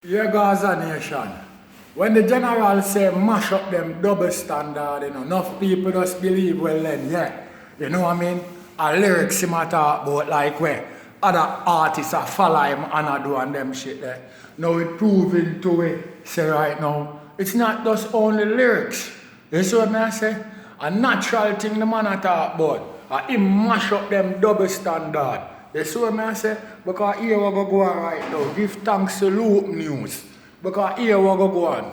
Yeah, Gaza nation. When the general say mash up them double standard, enough people just believe, well then, yeah. You know what I mean? A lyrics him a talk about like where other artists are follow him and a do and them shit there. Now it proving to it, say right now, it's not just only lyrics. You see what I say? A natural thing the man a talk about. Him mash up them double standard. You see what I say? Because here we go on right now. Give thanks to Loop News. Because here we go on.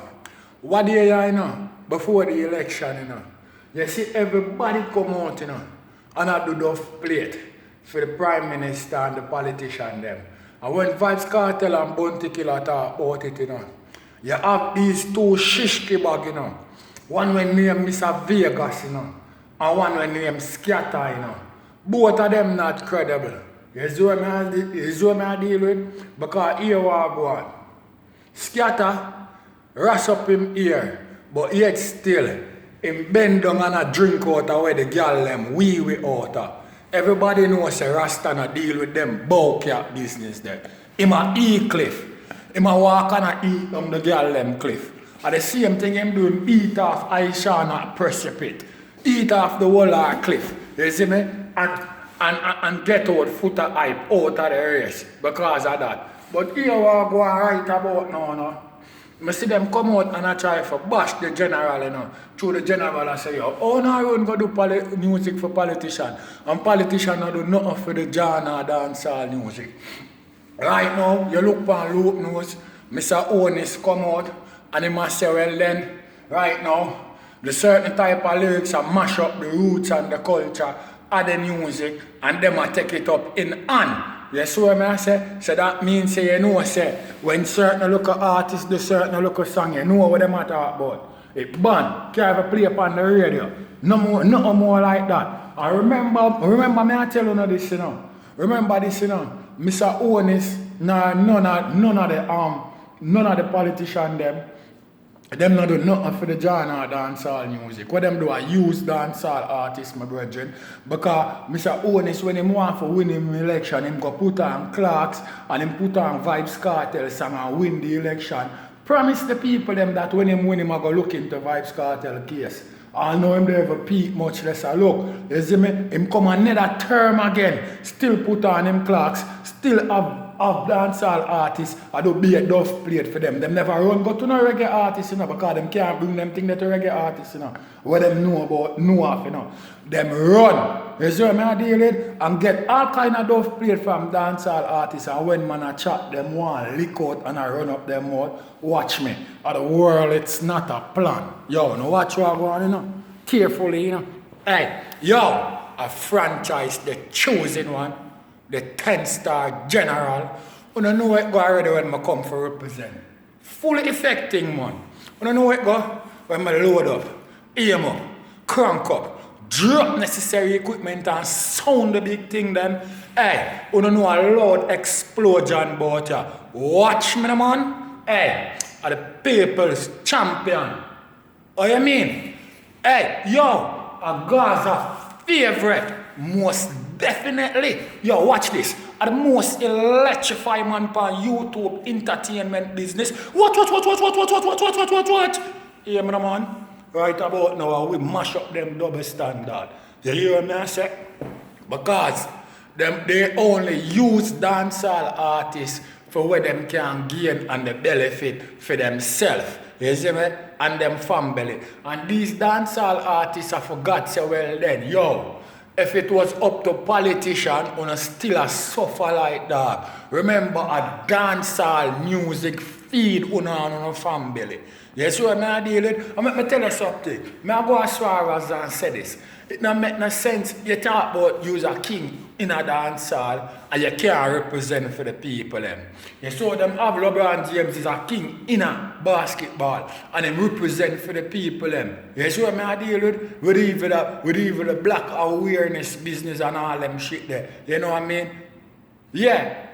What do you know? Before the election, you see everybody come out, and I do the plate for the Prime Minister and the politician them. And when vybz Kartel and Bounty Killer talk about it, you have these two shishki bag, One when name Mr. Vegas, and one when name Scatter, Both of them not credible. You see what I deal with? Because here we go on. Scatter, rush up him ear, but yet still, him bend down and a drink out of where the girl them wee out. Everybody knows say Rasta na deal with them bowcat business there. Him a cliff. Him a walk and a eat on the girl them cliff. And the same thing him doing, eat off Aisha and a precipice. Eat off the whole of a cliff. You see me? And get out footer hype out of the race because of that. But here we go right about now. I see them come out and I try to bash the general, Through the general I say, yo, oh no, you go do music for politicians. And politicians don't do nothing for the genre dancehall music. Right now, you look on Loop News, Mr. Onis come out and he must say, well then, right now, the certain type of lyrics are mash up the roots and the culture of the music and them a take it up in hand. You see what I say? So that means say when certain local artists do certain local song, you know what them a talk about. It ban, can't have a play upon the radio. Nothing more like that. I remember me I tell you this, Remember this, Mr. Onis, none of the politicians them not do nothing for the genre dancehall music. What them do I use dancehall artists, my brethren. Because Mr. Onis, when he want to win him election, him go put on Clarks and him put on vybz Kartel song and win the election. Promise the people them that when him win him, I go look into vybz Kartel case. I know him they ever peep much less a look. You see me? Him come another term again. Still put on him Clarks. Still have dancehall artists. I do be a dove plate for them. Them never run go to no reggae artists, because them can't bring them thing that to reggae artists, What them know about Them run. You see what I deal with? And get all kind of dove plate from dancehall artists. And when man a chat, them want lick out and I run up them mouth. Watch me. At the world, it's not a plan. Yo, now watch what I go on, Carefully, Hey, yo, a franchise, the chosen one, the 10-star general. You don't know what go already when I come for represent. Fully effecting, man. You don't know what go when I load up, aim up, crank up, drop necessary equipment and sound the big thing then. Hey, you don't know a loud explosion about ya. Watch me, man. Hey, are the people's champion. What you mean? Hey, yo, a Gaza favorite, most definitely. Yo, watch this. The most electrifying man on YouTube entertainment business. What? Hear me, man. Right about now, we mash up them double standard. You hear me, I say? Because they only use dancehall artists for where them can gain and the benefit for themselves. You see me? And them family. And these dancehall artists I forgot say, well then, yo, if it was up to politicians, on still a suffer like that. Remember, a dancehall music feed on family. You see what I deal with? I tell you something. I go as far as and say this. It don't make no sense. You talk about use a king in a dancehall and you can't represent for the people. You saw them have LeBron James is a king in a basketball and him represent for the people. You see what I deal with? With even the black awareness business and all them shit there. You know what I mean? Yeah.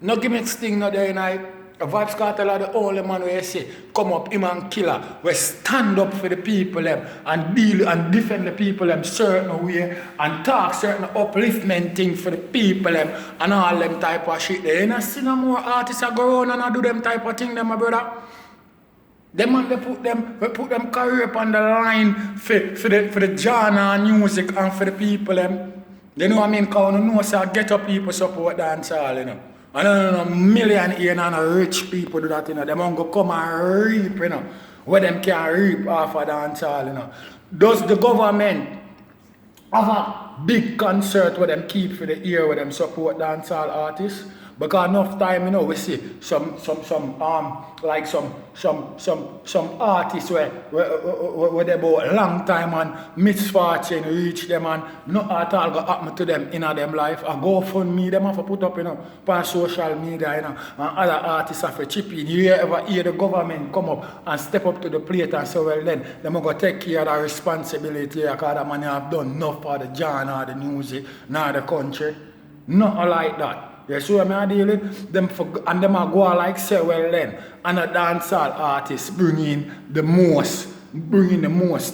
No gimmicks thing no day night. Vybz Kartel are the only man where you see come up, him and killer, we stand up for the people them and deal and defend the people them certain way and talk certain upliftment thing for the people them and all them type of shit. There ain't see no more artists that go around and do them type of thing, them, my brother. Them man, they put them career up on the line for the genre and music and for the people them. You know what I mean? Because you know, so get up people support dancehall, you know. I don't know, million here and rich people do that, you know. Them want to come and reap, you know. Where them can reap off of dancehall, you know. Does the government have a big concert where them keep for the year where them support dancehall artists? Because enough time, you know, we see some artists where they about long time and misfortune reach them and not at all go happen to them in them life. A GoFundMe them have to put up, you know, on social media, you know, and other artists have to chip in. You ever hear the government come up and step up to the plate and say, well then, them are going to take care of the responsibility because the man have done enough for the genre, the music, nor the country. Nothing like that. You see what I'm dealing with? And them are go like say, well then, and a dancehall artist bringing the most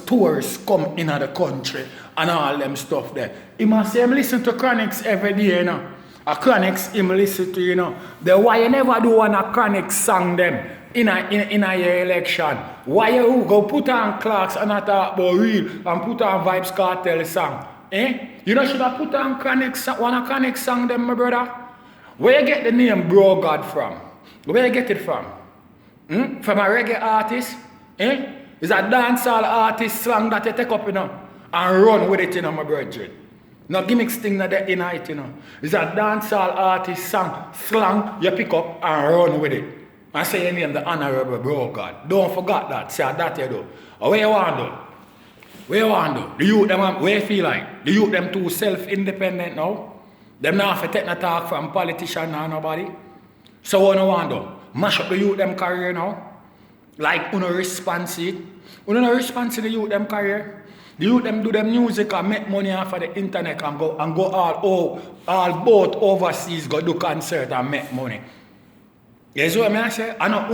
tourists come in the country and all them stuff there. He must say him listen to Chronics every day, you know. A Chronics him listen to, you know. The why you never do one a Chronics song them in your election. Why you go put on Clarks and not talk about real and put on Vybz Kartel song? Eh? You know should have put on Chronics one a Chronics song them, my brother? Where you get the name Bro God from? Where you get it from? From a reggae artist? It's a dancehall artist slang that you take up, you know, and run with it, you know, my brethren. No gimmicks thing that they in it, you know. It's a dancehall artist slang you pick up and run with it. And say your name the Honorable Bro God. Don't forget that. Say that you do. Where you want to do? Where you want to do? The youth them, where you feel like? The youth them too self-independent now? Them not have to take no talk from politician or nobody. So what you want to do? Mash up the youth them career now? Like you no response it. You no response to the youth them career. The youth them do them music and make money off of the internet and go all both overseas go do concert and make money. You see what I say? I know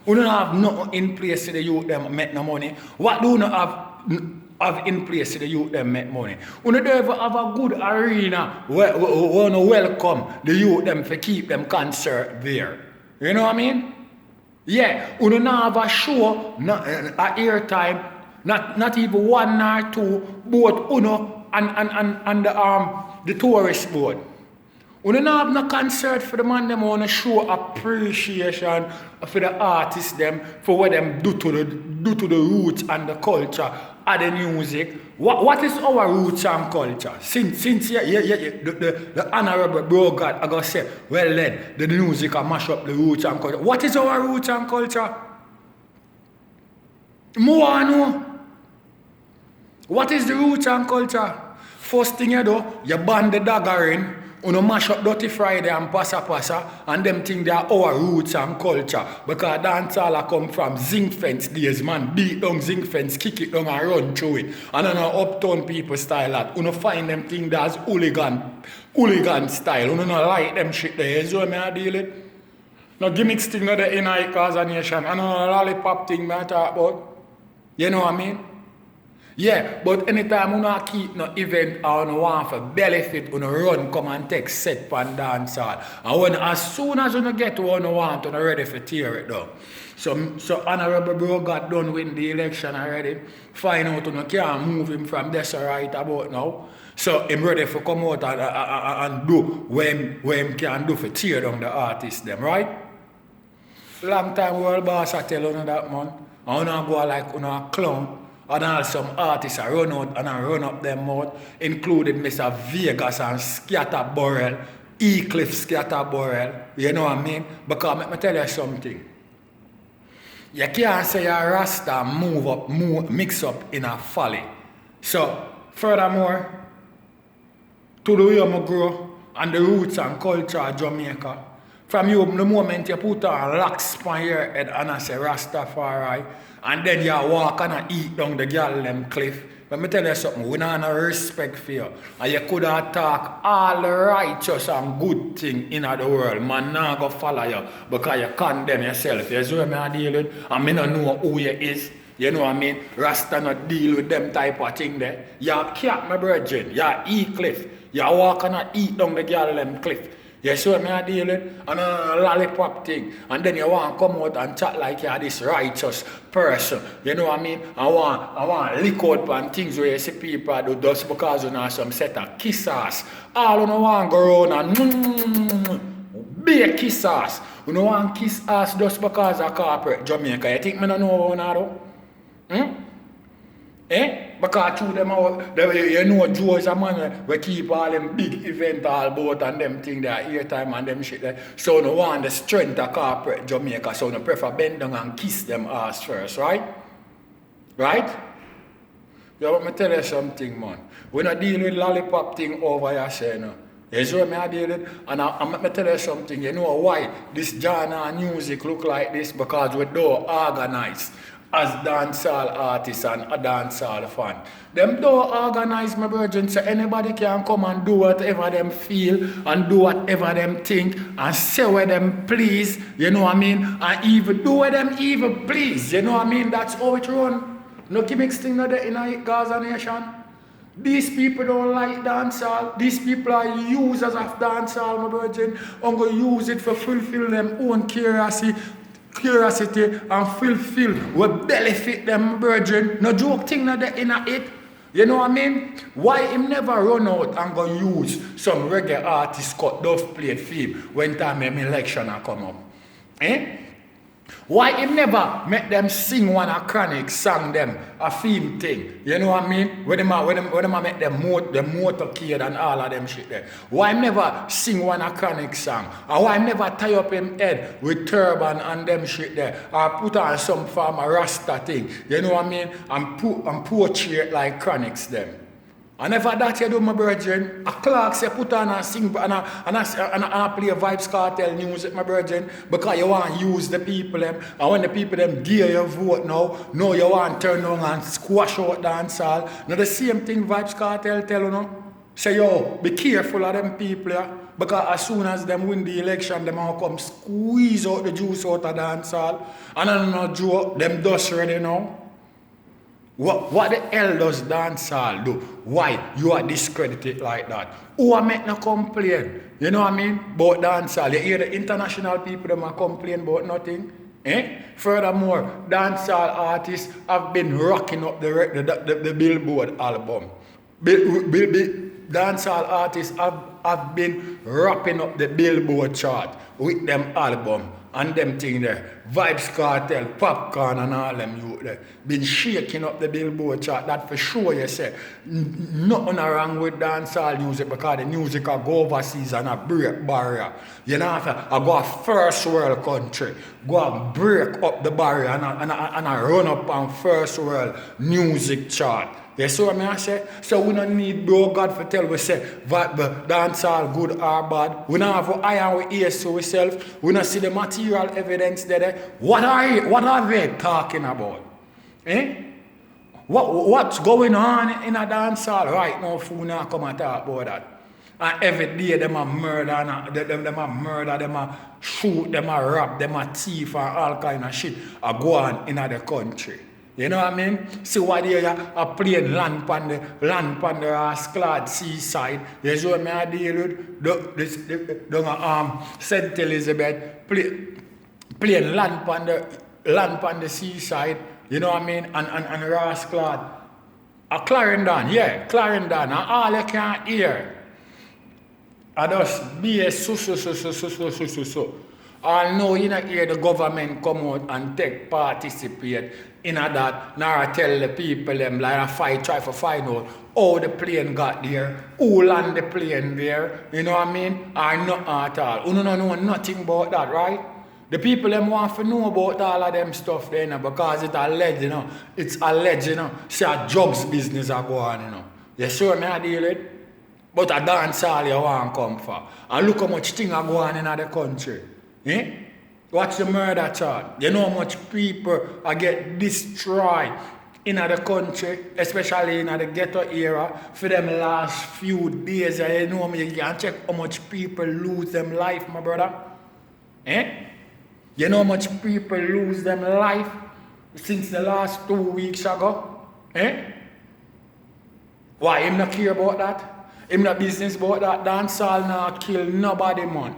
you have nothing in place to the youth them make no money. What do you have in place to the youth them make money? You don't ever have a good arena where you welcome the youth them to keep them concert there. You know what I mean? Yeah, you don't have a show, a airtime, not even one or two, both Uno and the tourist board. You don't have no concert for the man them want to show appreciation for the artists them for what them do to the roots and the culture of the music. What is our roots and culture? Since the Honorable Bro God I gonna say, well then the music will mash up the roots and culture. What is our roots and culture? More know. What is the roots and culture? First thing you do, you ban the daggering. You mash up Dirty Friday and Passa and them think they are our roots and culture. Because dancehall come from zinc fence days, man. Beat down zinc fence, kick it down and run through it. And then uptown people style that. You find them thing that's hooligan style. You don't like them shit there. You see what I deal with? No gimmicks thing no the inner cause a nation. I know lollipop thing I talk about. You know what I mean? Yeah, but anytime you don't keep no event or you want for benefit, you run, come and take set pan dancehall. And when as soon as you get to what you want, you're ready for tear it down. So Honorable Bro God done win the election already. Find out you can't move him from this right about now. So him ready for come out and do what him can do for tear down the artists them, right? Long time world boss I tell you that, man. And you don't go like a clown. And also some artists are run out and run up them out, including Mr. Vegas and Scatterburrell, Eclipse Scatterburrell. You know what I mean? Because let me tell you something. You can't say a Rasta mix up in a folly. So, furthermore, to the way I grow and the roots and culture of Jamaica, From you, the moment you put on locks on your head and I say Rastafari, and then you walk and eat down the girl them cliff. Let me tell you something, we don't have no respect for you. And you could have talk all the righteous and good thing in the world. Man, now go follow you because you condemn yourself. You see what I deal with? And I don't know who you is. You know what I mean? Rasta not deal with them type of thing there. You cat, my brethren. You eat cliff. You walk and eat down the girl them cliff. You see what I deal with? And a lollipop thing. And then you want to come out and chat like you're this righteous person. You know what I mean? I want lick out on things where you see people do just because you know some set of kiss ass. All you know want go around and be kiss ass. You know want kiss ass just because of corporate Jamaica. You think me don't know what I do? Because through them out, you know Joe is a man we keep all them big event all about and them thing there, airtime and them shit there. So no want the strength of corporate Jamaica, so no prefer bend down and kiss them ass first, right? Right? You want me tell you something, man. We not deal with lollipop thing over here, say no. You see what I deal with? And I'm tell you something, you know why this genre music look like this? Because we don't organize as dancehall artists and a dancehall fan. Them don't organize, my brethren, so anybody can come and do whatever them feel and do whatever them think and say what them please, you know what I mean? And even do what them even please, you know what I mean? That's how it run. No gimmicks thing in the Gaza nation. These people don't like dancehall. These people are users of dancehall, my brethren. I'm going to use it for fulfill them own curiosity and fulfill what benefit them, brethren. No joke thing in it. You know what I mean? Why him never run out and go use some reggae artist cut Dove plate film when time him election a come up? Why him never make them sing one a chronic song them a theme thing? You know what I mean? When them make them motorcade and all of them shit there. Why him never sing one a chronic song? Or why him never tie up him head with turban and them shit there? Or put on some form of rasta thing. You know what I mean? And portrait like chronics them. And if that you do, my brethren, a Clark say put on and sing and I play vybz kartel music, my brethren, because you want to use the people them. And when the people them dare you vote now you want to turn on and squash out dancehall. Now the same thing vybz kartel tell you now. Say yo, be careful of them people, yeah? Because as soon as them win the election, them all come squeeze out the juice out of dancehall. And I don't know, Joe, them dust ready now. What the hell does dancehall do? Why you are discredited like that? Who are make no complain? You know what I mean? About dancehall. You hear the international people them are complain about nothing? Furthermore, dancehall artists have been rocking up the Billboard album. Dancehall artists have been wrapping up the Billboard chart with them album. And them thing there, vybz kartel, popcorn and all them youth there, been shaking up the Billboard chart. That for sure you say, nothing wrong with dancehall music because the music will go overseas and a break barrier. You know have to go a first world country, go and break up the barrier and run up on first world music chart. You see what I say? So we don't need bro God for tell we say that dancehall good or bad. We don't have to eye and we ears to ourselves. We don't see the material evidence there. What are they talking about? What's going on in a dancehall right now? Fool now come and talk about that. And every day them a murder, them a shoot, them a rob, them a thief and all kind of shit are go on in the country. You know what I mean? See what they are playing land pan the Rasclad seaside. You see what I deal with? St. Elizabeth playing land pan the seaside. You know what I mean? And Rasclad. Clarendon. And all you can hear. I just be a so. I know you not hear the government come out and participate in that, nor tell the people them like try to find out how the plane got there, who land the plane there, you know what I mean? Or not at all. You don't know nothing about that, right? The people them want to know about all of them stuff there, you know, because it's alleged, you know. It's alleged, you know. See a drugs business are going on, you know. You sure me I deal with? But a dancehall you want to come for. And look how much thing are going on in the country. Eh? Watch the murder chart. You know how much people are get destroyed in the country, especially in the ghetto era, for them last few days. You know me, you can check how much people lose them life, my brother. Eh? You know how much people lose them life since the last 2 weeks ago? Eh? Why him not care about that? Him not business about that? Dancehall not kill nobody, man.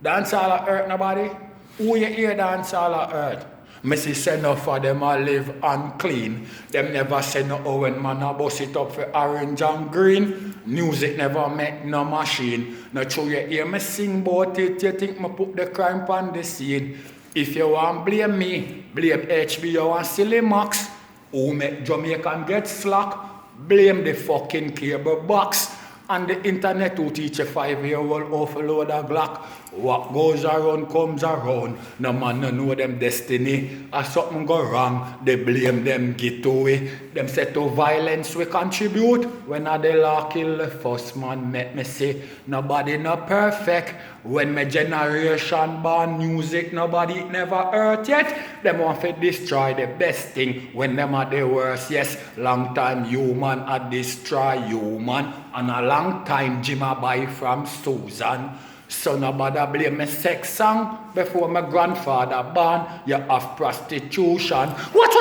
Dancehall hurt nobody? Who you hear dancehall hurt? Messi say no for them a live unclean. Them never say no when man a bust it up for orange and green. Music never make no machine. No true you hear me sing about it, you think me put the crime on the scene. If you want blame me, blame HBO and Silly Max. Who make Jamaican get slack? Blame the fucking cable box. And the internet who teach a 5-year-old overload a Glock. What goes around comes around. No man no know them destiny. As something go wrong, they blame them get away. Them say to violence we contribute. When I the law kill the first man, make me say nobody not perfect. When my generation born music, nobody never hurt yet. Them want to destroy the best thing when them are the worst. Yes, long time human a destroy human. And a long time Jim a buy from Susan. So nobody blame me sex song before my grandfather born. You have prostitution. What?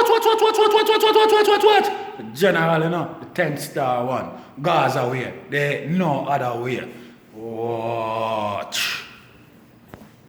General, you know, the 10-star one. Gaza way. There no other way. Watch.